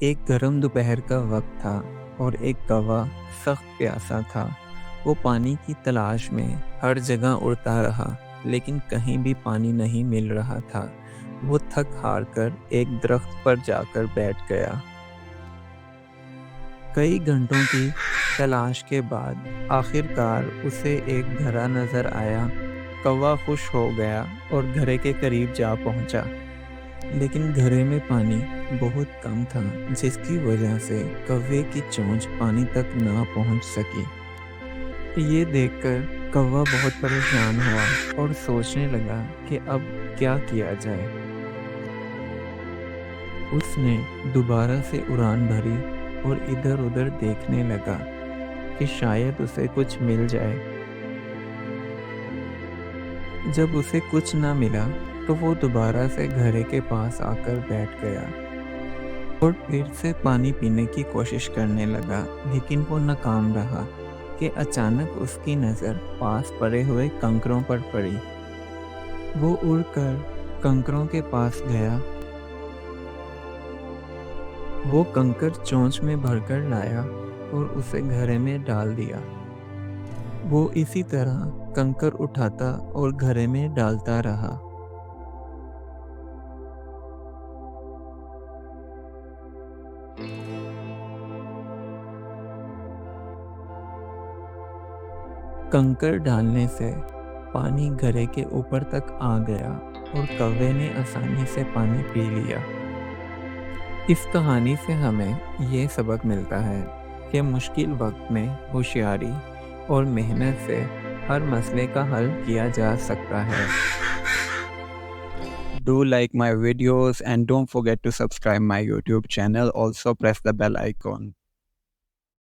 एक गर्म दोपहर का वक्त था और एक कौवा सख्त प्यासा था। वो पानी की तलाश में हर जगह उड़ता रहा, लेकिन कहीं भी पानी नहीं मिल रहा था। वो थक हार कर एक दरख्त पर जाकर बैठ गया। कई घंटों की तलाश के बाद आखिरकार उसे एक घड़ा नजर आया। कौवा खुश हो गया और घड़े के करीब जा पहुंचा, लेकिन घड़े में पानी बहुत कम था, जिसकी वजह से कौवे की चोंच पानी तक ना पहुंच सकी। ये देखकर कौवा बहुत परेशान हुआ और सोचने लगा कि अब क्या किया जाए। उसने दोबारा से उड़ान भरी और इधर-उधर देखने लगा कि शायद उसे कुछ मिल जाए। जब उसे कुछ ना मिला, तो वो दोबारा से घड़े के पास आकर बैठ गया और फिर से पानी पीने की कोशिश करने लगा, लेकिन वो नाकाम रहा कि अचानक उसकी नज़र पास पड़े हुए कंकरों पर पड़ी। वो उड़कर कंकरों के पास गया। वो कंकर चोंच में भरकर लाया और उसे घड़े में डाल दिया। वो इसी तरह कंकर उठाता और घड़े में डालता रहा। कंकर डालने से पानी घड़े के ऊपर तक आ गया और कौवे ने आसानी से पानी पी लिया। इस कहानी से हमें ये सबक मिलता है कि मुश्किल वक्त में होशियारी और मेहनत से हर मसले का हल किया जा सकता है। Do like my videos and don't forget to subscribe my YouTube channel. Also press the bell icon.